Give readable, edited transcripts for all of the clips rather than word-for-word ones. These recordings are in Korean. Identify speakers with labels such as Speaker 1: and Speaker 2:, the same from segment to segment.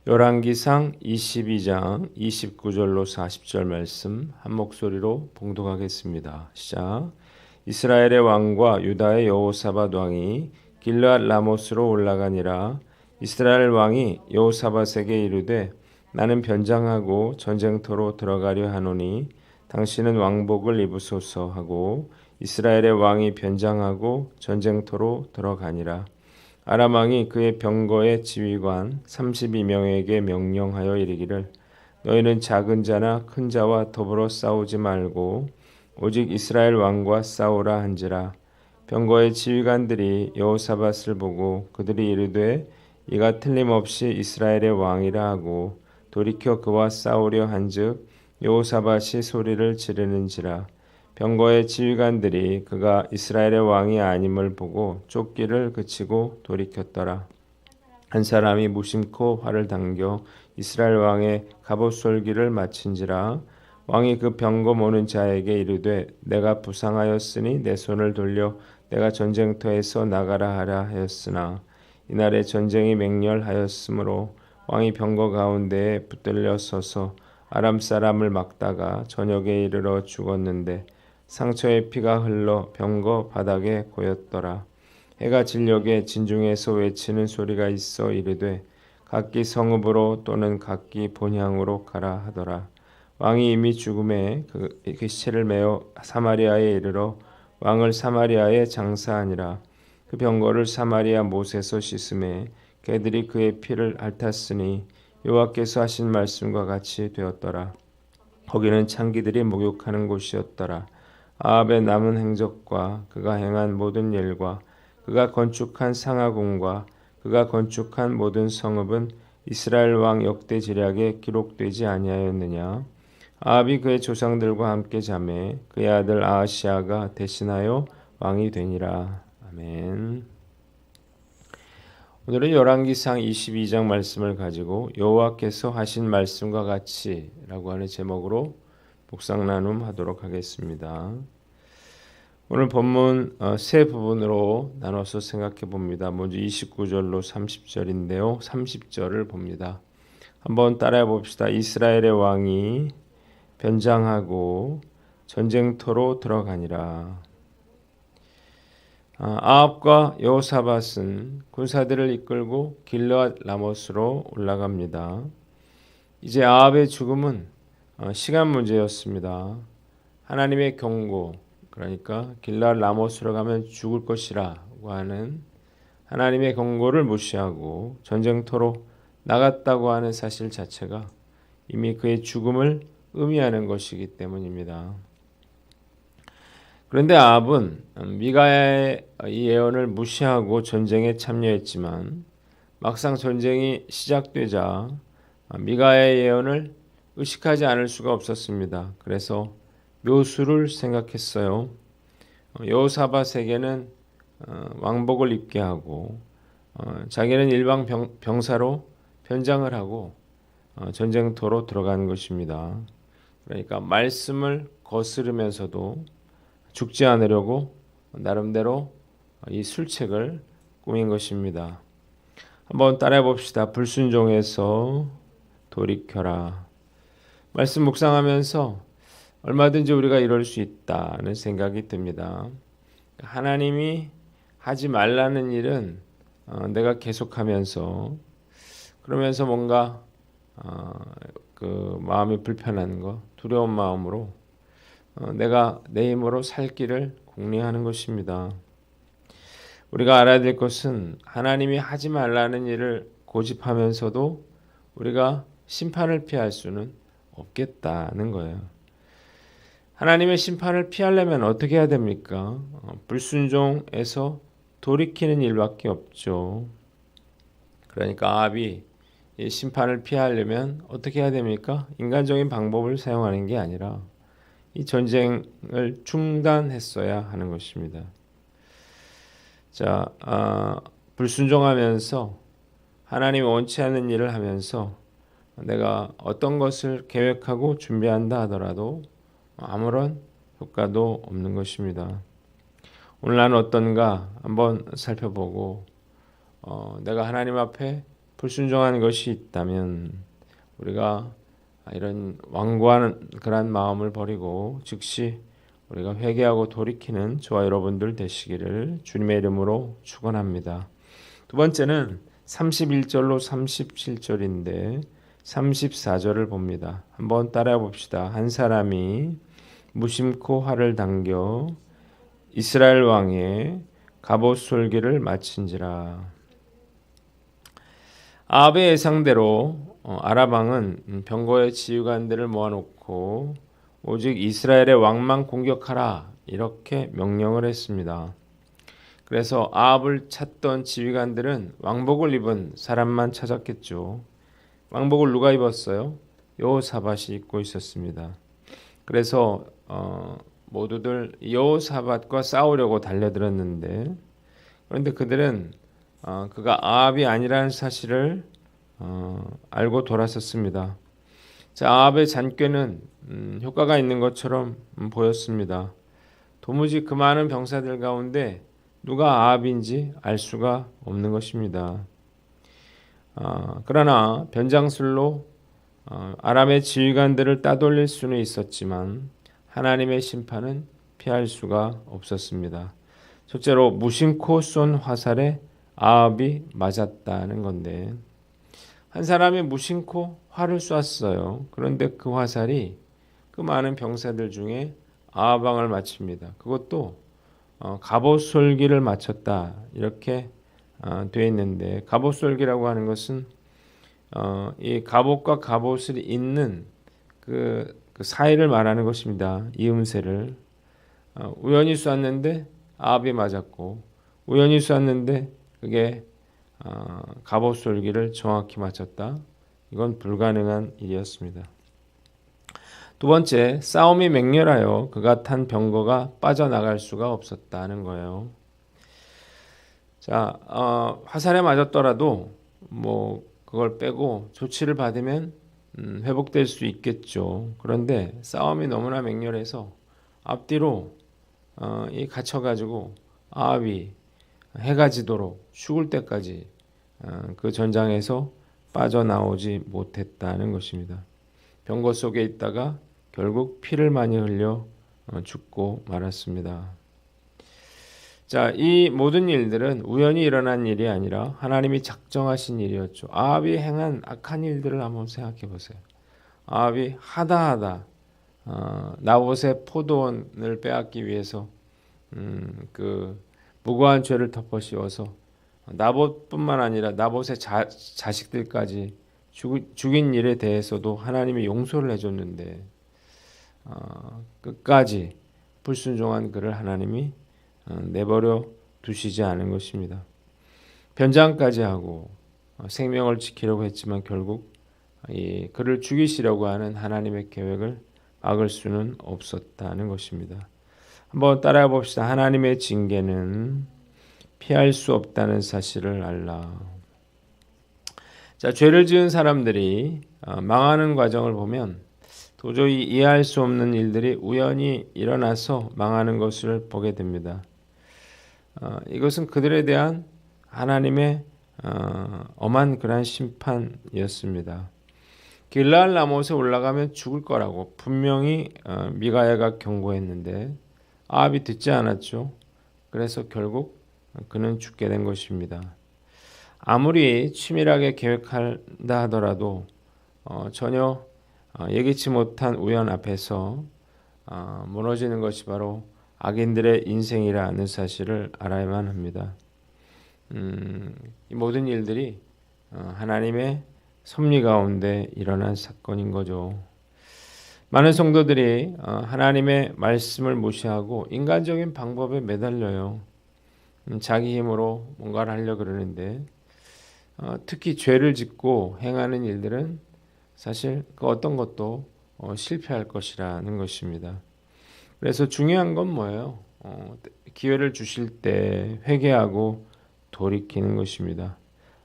Speaker 1: 열왕기상 22장 29절로 40절 말씀 한 목소리로 봉독하겠습니다. 시작. 이스라엘의 왕과 유다의 여호사밧 왕이 길르앗 라모스로 올라가니라. 이스라엘 왕이 여호사밧에게 이르되 나는 변장하고 전쟁터로 들어가려 하노니 당신은 왕복을 입으소서 하고 이스라엘의 왕이 변장하고 전쟁터로 들어가니라. 아람 왕이 그의 병거의 지휘관 32명에게 명령하여 이르기를 너희는 작은 자나 큰 자와 더불어 싸우지 말고 오직 이스라엘 왕과 싸우라 한지라. 병거의 지휘관들이 여호사밧을 보고 그들이 이르되 이가 틀림없이 이스라엘의 왕이라 하고 돌이켜 그와 싸우려 한즉 여호사밧이 소리를 지르는지라. 병거의 지휘관들이 그가 이스라엘의 왕이 아님을 보고 쫓기를 그치고 돌이켰더라. 한 사람이 무심코 활을 당겨 이스라엘 왕의 갑옷솔기를 마친지라. 왕이 그 병거 모는 자에게 이르되 내가 부상하였으니 내 손을 돌려 내가 전쟁터에서 나가라 하라 하였으나 이날에 전쟁이 맹렬하였으므로 왕이 병거 가운데에 붙들려 서서 아람 사람을 막다가 저녁에 이르러 죽었는데 상처의 피가 흘러 병거 바닥에 고였더라. 해가 진녘에 진중에서 외치는 소리가 있어 이르되 각기 성읍으로 또는 각기 본향으로 가라 하더라. 왕이 이미 죽음에 그 시체를 메어 사마리아에 이르러 왕을 사마리아에 장사하니라. 그 병거를 사마리아 못에서 씻음에 개들이 그의 피를 핥았으니 여호와께서 하신 말씀과 같이 되었더라. 거기는 창기들이 목욕하는 곳이었더라. 아합의 남은 행적과 그가 행한 모든 일과 그가 건축한 상하궁과 그가 건축한 모든 성읍은 이스라엘 왕 역대 지략에 기록되지 아니하였느냐. 아합이 그의 조상들과 함께 자매 그의 아들 아하시아가 대신하여 왕이 되니라. 아멘. 오늘은 열왕기상 22장 말씀을 가지고 여호와께서 하신 말씀과 같이라고 하는 제목으로 묵상 나눔하도록 하겠습니다. 오늘 본문 세 부분으로 나눠서 생각해 봅니다. 먼저 29절로 30절인데요. 30절을 봅니다. 한번 따라해 봅시다. 이스라엘의 왕이 변장하고 전쟁터로 들어가니라. 아합과 여호사밧은 군사들을 이끌고 길르앗 라모스로 올라갑니다. 이제 아합의 죽음은 시간 문제였습니다. 하나님의 경고, 그러니까 길르앗 라모스로 가면 죽을 것이라고 하는 하나님의 경고를 무시하고 전쟁터로 나갔다고 하는 사실 자체가 이미 그의 죽음을 의미하는 것이기 때문입니다. 그런데 아합은 미가의 이 예언을 무시하고 전쟁에 참여했지만 막상 전쟁이 시작되자 미가의 예언을 의식하지 않을 수가 없었습니다. 그래서 묘수를 생각했어요. 여호사밧에게는 왕복을 입게 하고 자기는 일반 병사로 변장을 하고 전쟁터로 들어간 것입니다. 그러니까 말씀을 거스르면서도 죽지 않으려고 나름대로 이 술책을 꾸민 것입니다. 한번 따라해 봅시다. 불순종해서 돌이켜라. 말씀 묵상하면서 얼마든지 우리가 이럴 수 있다는 생각이 듭니다. 하나님이 하지 말라는 일은 내가 계속하면서 그러면서 뭔가 그 마음이 불편한 거, 두려운 마음으로 내가 내 힘으로 살 길을 궁리하는 것입니다. 우리가 알아야 될 것은 하나님이 하지 말라는 일을 고집하면서도 우리가 심판을 피할 수는 없겠다는 거예요. 하나님의 심판을 피하려면 어떻게 해야 됩니까? 불순종에서 돌이키는 일밖에 없죠. 그러니까 아합이 이 심판을 피하려면 어떻게 해야 됩니까? 인간적인 방법을 사용하는 게 아니라 이 전쟁을 중단했어야 하는 것입니다. 자, 불순종하면서 하나님이 원치 않는 일을 하면서 내가 어떤 것을 계획하고 준비한다 하더라도 아무런 효과도 없는 것입니다. 오늘 나는 어떤가 한번 살펴보고 내가 하나님 앞에 불순종한 것이 있다면 우리가 이런 완고한 그런 마음을 버리고 즉시 우리가 회개하고 돌이키는 저와 여러분들 되시기를 주님의 이름으로 축원합니다. 두 번째는 31절로 37절인데 34절을 봅니다. 한번 따라해 봅시다. 한 사람이 무심코 활을 당겨 이스라엘 왕의 갑옷 솔기를 마친지라. 아합의 예상대로 아람 왕은 병거의 지휘관들을 모아놓고 오직 이스라엘의 왕만 공격하라 이렇게 명령을 했습니다. 그래서 아합을 찾던 지휘관들은 왕복을 입은 사람만 찾았겠죠. 왕복을 누가 입었어요? 여호사밧이 입고 있었습니다. 그래서 모두들 여호사밧과 싸우려고 달려들었는데 그런데 그들은 그가 아합이 아니라는 사실을 알고 돌아섰습니다. 자, 아합의 잔꾀는 효과가 있는 것처럼 보였습니다. 도무지 그 많은 병사들 가운데 누가 아합인지 알 수가 없는 것입니다. 그러나 변장술로 아람의 지휘관들을 따돌릴 수는 있었지만 하나님의 심판은 피할 수가 없었습니다. 첫째로 무심코 쏜 화살에 아합이 맞았다는 건데 한 사람이 무심코 활을 쐈어요. 그런데 그 화살이 그 많은 병사들 중에 아합 왕을 맞춥니다. 그것도 갑옷솔기를 맞췄다 이렇게 되어 있는데 갑옷솔기라고 하는 것은 이 갑옷과 갑옷을 잇는 그 사이를 말하는 것입니다. 이음새를 우연히 쐈는데 아합이 맞았고 우연히 쐈는데 그게 갑옷솔기를 정확히 맞췄다. 이건 불가능한 일이었습니다. 두 번째, 싸움이 맹렬하여 그가 탄 병거가 빠져나갈 수가 없었다는 거예요. 자, 화살에 맞았더라도 뭐 그걸 빼고 조치를 받으면 회복될 수 있겠죠. 그런데 싸움이 너무나 맹렬해서 앞뒤로 이 갇혀가지고 아합이 해가 지도록 죽을 때까지 그 전장에서 빠져나오지 못했다는 것입니다. 병거 속에 있다가 결국 피를 많이 흘려 죽고 말았습니다. 자, 이 모든 일들은 우연히 일어난 일이 아니라 하나님이 작정하신 일이었죠. 아합이 행한 악한 일들을 한번 생각해 보세요. 아합이 하다하다 나봇의 포도원을 빼앗기 위해서 그 무고한 죄를 덮어씌워서 나봇뿐만 아니라 나봇의 자식들까지 죽인 일에 대해서도 하나님이 용서를 해줬는데 끝까지 불순종한 그를 하나님이 내버려 두시지 않은 것입니다. 변장까지 하고 생명을 지키려고 했지만 결국 그를 죽이시려고 하는 하나님의 계획을 막을 수는 없었다는 것입니다. 한번 따라해 봅시다. 하나님의 징계는 피할 수 없다는 사실을 알라. 자, 죄를 지은 사람들이 망하는 과정을 보면 도저히 이해할 수 없는 일들이 우연히 일어나서 망하는 것을 보게 됩니다. 이것은 그들에 대한 하나님의 엄한 그러한 심판이었습니다. 길르앗 라못에 올라가면 죽을 거라고 분명히 미가야가 경고했는데 아합이 듣지 않았죠. 그래서 결국 그는 죽게 된 것입니다. 아무리 치밀하게 계획한다 하더라도 전혀 예기치 못한 우연 앞에서 무너지는 것이 바로 악인들의 인생이라는 사실을 알아야만 합니다. 이 모든 일들이 하나님의 섭리 가운데 일어난 사건인 거죠. 많은 성도들이 하나님의 말씀을 무시하고 인간적인 방법에 매달려요. 자기 힘으로 뭔가를 하려고 그러는데 특히 죄를 짓고 행하는 일들은 사실 그 어떤 것도 실패할 것이라는 것입니다. 그래서 중요한 건 뭐예요? 기회를 주실 때 회개하고 돌이키는 것입니다.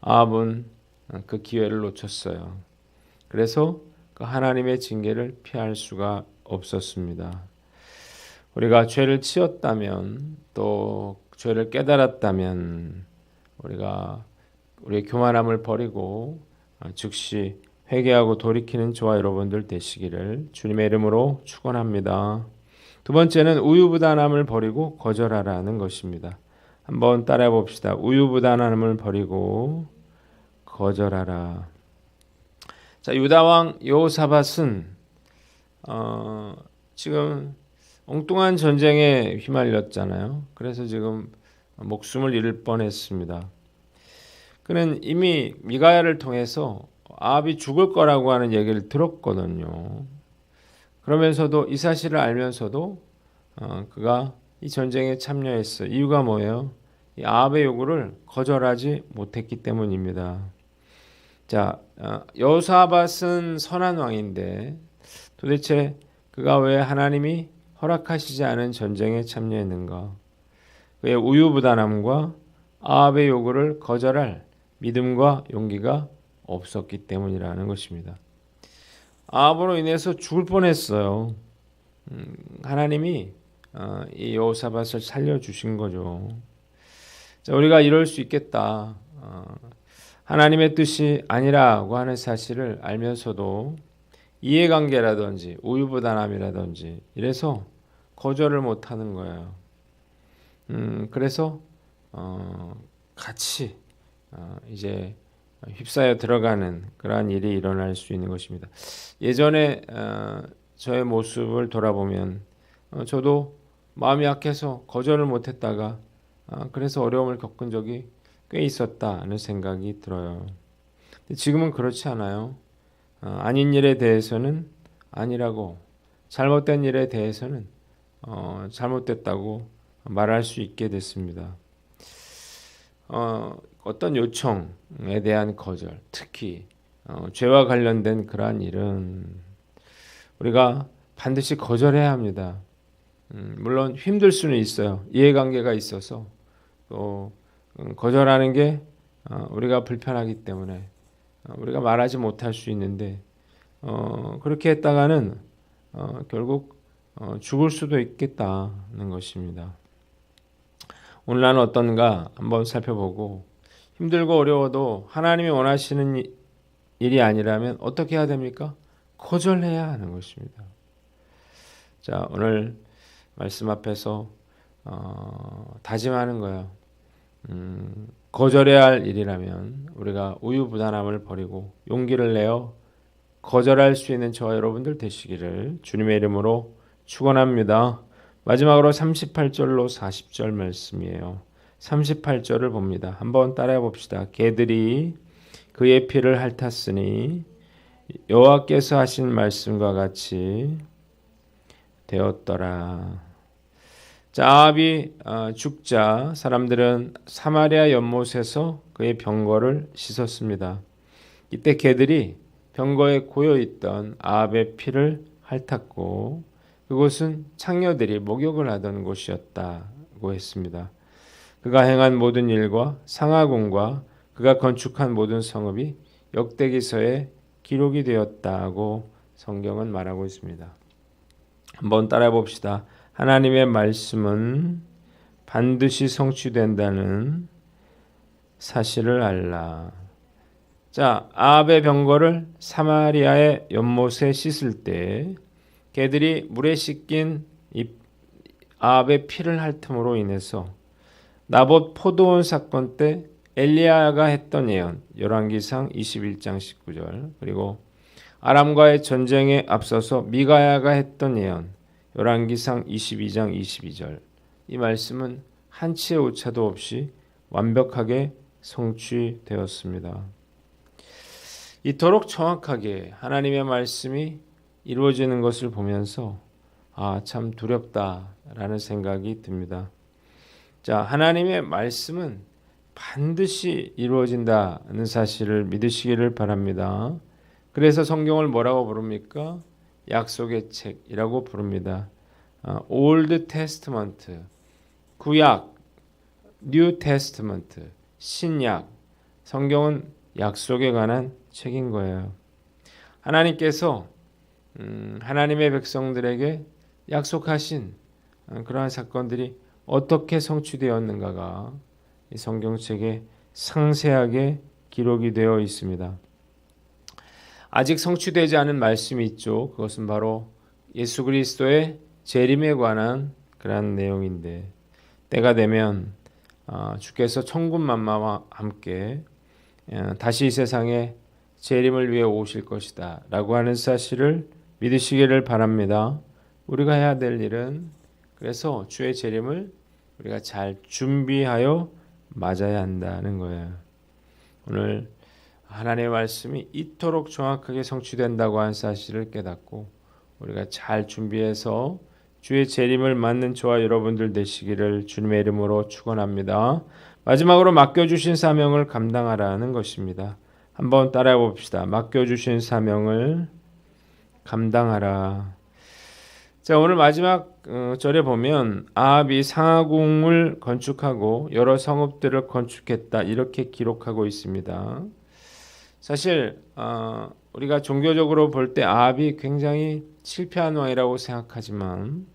Speaker 1: 아합은 그 기회를 놓쳤어요. 그래서 그 하나님의 징계를 피할 수가 없었습니다. 우리가 죄를 지었다면 또 죄를 깨달았다면 우리가 우리의 교만함을 버리고 즉시 회개하고 돌이키는 저와 여러분들 되시기를 주님의 이름으로 축원합니다. 두 번째는 우유부단함을 버리고 거절하라는 것입니다. 한번 따라해 봅시다. 우유부단함을 버리고 거절하라. 자, 유다 왕 여호사밧은 지금 엉뚱한 전쟁에 휘말렸잖아요. 그래서 지금 목숨을 잃을 뻔했습니다. 그는 이미 미가야를 통해서 아합이 죽을 거라고 하는 얘기를 들었거든요. 그러면서도 이 사실을 알면서도 그가 이 전쟁에 참여했어요. 이유가 뭐예요? 이 아합의 요구를 거절하지 못했기 때문입니다. 자, 여호사밧은 선한 왕인데 도대체 그가 왜 하나님이 허락하시지 않은 전쟁에 참여했는가? 그의 우유부단함과 아합의 요구를 거절할 믿음과 용기가 없었기 때문이라는 것입니다. 아합으로 인해서 죽을 뻔했어요. 하나님이 이 여호사밧을 살려주신 거죠. 자, 우리가 이럴 수 있겠다. 하나님의 뜻이 아니라고 하는 사실을 알면서도 이해관계라든지 우유부단함이라든지 이래서 거절을 못하는 거예요. 그래서 같이 이제 휩싸여 들어가는 그러한 일이 일어날 수 있는 것입니다. 예전에 저의 모습을 돌아보면 저도 마음이 약해서 거절을 못했다가 그래서 어려움을 겪은 적이 꽤 있었다는 생각이 들어요. 지금은 그렇지 않아요. 아닌 일에 대해서는 아니라고, 잘못된 일에 대해서는 잘못됐다고 말할 수 있게 됐습니다. 어떤 요청에 대한 거절, 특히 죄와 관련된 그러한 일은 우리가 반드시 거절해야 합니다. 물론 힘들 수는 있어요. 이해관계가 있어서 또 거절하는 게 우리가 불편하기 때문에 우리가 말하지 못할 수 있는데 그렇게 했다가는 결국 죽을 수도 있겠다는 것입니다. 오늘 나는 어떤가 한번 살펴보고 힘들고 어려워도 하나님이 원하시는 일이 아니라면 어떻게 해야 됩니까? 거절해야 하는 것입니다. 자, 오늘 말씀 앞에서 다짐하는 거예요. 거절해야 할 일이라면 우리가 우유부단함을 버리고 용기를 내어 거절할 수 있는 저와 여러분들 되시기를 주님의 이름으로 축원합니다. 마지막으로 38절로 40절 말씀이에요. 38절을 봅니다. 한번 따라해 봅시다. 개들이 그의 피를 핥았으니 여호와께서 하신 말씀과 같이 되었더라. 자, 아합이 죽자 사람들은 사마리아 연못에서 그의 병거를 씻었습니다. 이때 개들이 병거에 고여있던 아합의 피를 핥았고 그곳은 창녀들이 목욕을 하던 곳이었다고 했습니다. 그가 행한 모든 일과 상하궁과 그가 건축한 모든 성읍이 역대기서에 기록이 되었다고 성경은 말하고 있습니다. 한번 따라해 봅시다. 하나님의 말씀은 반드시 성취된다는 사실을 알라. 자, 아합의 병거를 사마리아의 연못에 씻을 때 개들이 물에 씻긴 이 아합의 피를 핥음으로 인해서 나봇 포도원 사건 때 엘리야가 했던 예언 열왕기상 21장 19절 그리고 아람과의 전쟁에 앞서서 미가야가 했던 예언 열왕기상 22장 22절 이 말씀은 한치의 오차도 없이 완벽하게 성취되었습니다. 이토록 정확하게 하나님의 말씀이 이루어지는 것을 보면서 참 두렵다라는 생각이 듭니다. 자, 하나님의 말씀은 반드시 이루어진다는 사실을 믿으시기를 바랍니다. 그래서 성경을 뭐라고 부릅니까? 약속의 책이라고 부릅니다. Old Testament, 구약, New Testament, 신약, 성경은 약속에 관한 책인 거예요. 하나님께서 하나님의 백성들에게 약속하신 그러한 사건들이 어떻게 성취되었는가가 이 성경책에 상세하게 기록이 되어 있습니다. 아직 성취되지 않은 말씀이 있죠. 그것은 바로 예수 그리스도의 재림에 관한 그런 내용인데, 때가 되면 주께서 천군만마와 함께 다시 이 세상에 재림을 위해 오실 것이다 라고 하는 사실을 믿으시기를 바랍니다. 우리가 해야 될 일은 그래서 주의 재림을 우리가 잘 준비하여 맞아야 한다는 거예요. 오늘 하나님의 말씀이 이토록 정확하게 성취된다고 하는 사실을 깨닫고 우리가 잘 준비해서 주의 재림을 맞는 저와 여러분들 되시기를 주님의 이름으로 축원합니다. 마지막으로 맡겨주신 사명을 감당하라는 것입니다. 한번 따라해 봅시다. 맡겨주신 사명을 감당하라. 자, 오늘 마지막 절에 보면 아합이 상하궁을 건축하고 여러 성읍들을 건축했다 이렇게 기록하고 있습니다. 사실 우리가 종교적으로 볼 때 아합이 굉장히 실패한 왕이라고 생각하지만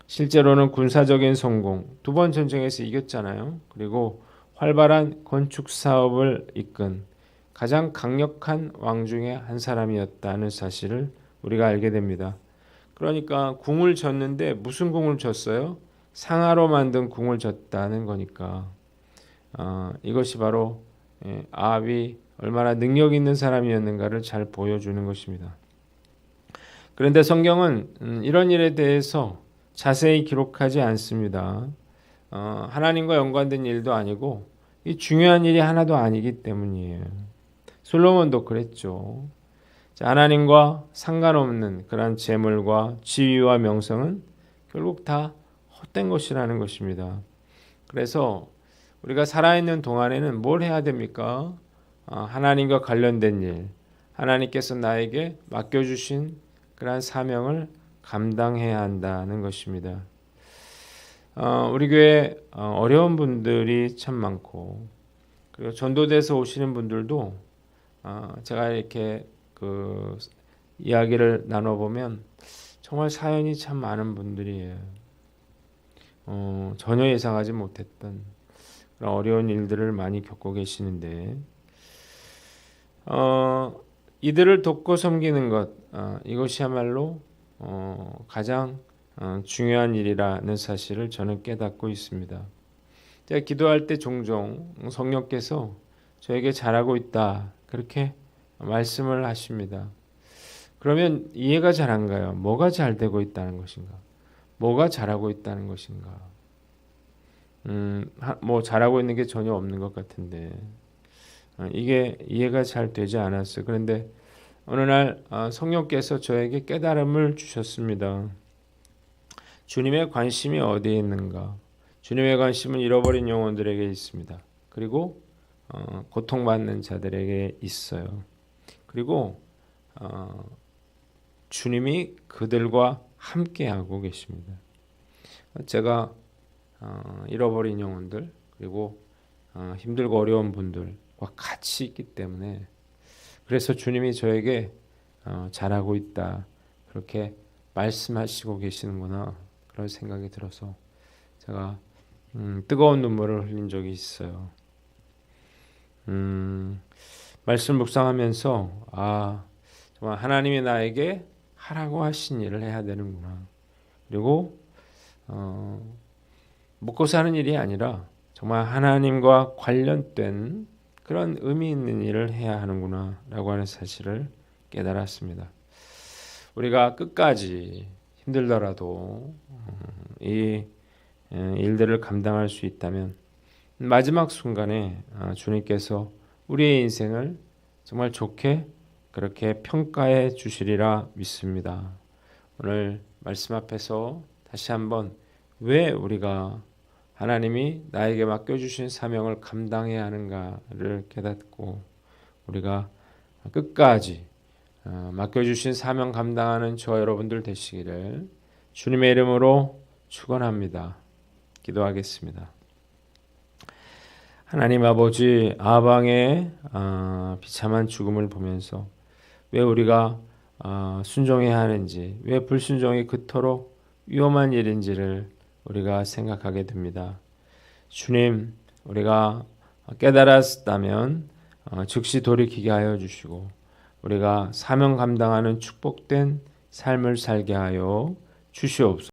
Speaker 1: 실제로는 군사적인 성공, 두 번 전쟁에서 이겼잖아요. 그리고 활발한 건축 사업을 이끈 가장 강력한 왕 중에 한 사람이었다는 사실을 우리가 알게 됩니다. 그러니까 궁을 졌는데 무슨 궁을 졌어요? 상아로 만든 궁을 졌다는 거니까 이것이 바로 아합이 얼마나 능력 있는 사람이었는가를 잘 보여주는 것입니다. 그런데 성경은 이런 일에 대해서 자세히 기록하지 않습니다. 하나님과 연관된 일도 아니고 이 중요한 일이 하나도 아니기 때문이에요. 솔로몬도 그랬죠. 하나님과 상관없는 그런 재물과 지위와 명성은 결국 다 헛된 것이라는 것입니다. 그래서 우리가 살아있는 동안에는 뭘 해야 됩니까? 하나님과 관련된 일, 하나님께서 나에게 맡겨주신 그러한 사명을 감당해야 한다는 것입니다. 우리 교회 어려운 분들이 참 많고 그리고 전도돼서 오시는 분들도 제가 이렇게 그 이야기를 나눠보면 정말 사연이 참 많은 분들이에요. 전혀 예상하지 못했던 그런 어려운 일들을 많이 겪고 계시는데 이들을 돕고 섬기는 것 이것이야말로 가장 중요한 일이라는 사실을 저는 깨닫고 있습니다. 제가 기도할 때 종종 성령께서 저에게 잘하고 있다 그렇게 말씀을 하십니다. 그러면 이해가 잘 안 가요. 뭐가 잘 되고 있다는 것인가? 뭐가 잘하고 있다는 것인가? 뭐 잘하고 있는 게 전혀 없는 것 같은데 이게 이해가 잘 되지 않았어요. 그런데 어느 날 성령께서 저에게 깨달음을 주셨습니다. 주님의 관심이 어디에 있는가? 주님의 관심은 잃어버린 영혼들에게 있습니다. 그리고 고통받는 자들에게 있어요. 그리고 주님이 그들과 함께하고 계십니다. 제가 잃어버린 영혼들 그리고 힘들고 어려운 분들과 같이 있기 때문에 그래서 주님이 저에게 잘하고 있다 그렇게 말씀하시고 계시는구나 그런 생각이 들어서 제가 뜨거운 눈물을 흘린 적이 있어요. 말씀 묵상하면서 정말 하나님이 나에게 하라고 하신 일을 해야 되는구나. 그리고 먹고 사는 일이 아니라 정말 하나님과 관련된 그런 의미 있는 일을 해야 하는구나 라고 하는 사실을 깨달았습니다. 우리가 끝까지 힘들더라도 이 일들을 감당할 수 있다면 마지막 순간에 주님께서 우리의 인생을 정말 좋게 그렇게 평가해 주시리라 믿습니다. 오늘 말씀 앞에서 다시 한번 왜 우리가 하나님이 나에게 맡겨주신 사명을 감당해야 하는가를 깨닫고 우리가 끝까지 맡겨주신 사명 감당하는 저와 여러분들 되시기를 주님의 이름으로 축원합니다. 기도하겠습니다. 하나님 아버지 아방의 비참한 죽음을 보면서 왜 우리가 순종해야 하는지 왜 불순종이 그토록 위험한 일인지를 우리가 생각하게 됩니다. 주님 우리가 깨달았다면 즉시 돌이키게 하여 주시고 우리가 사명 감당하는 축복된 삶을 살게 하여 주시옵소서.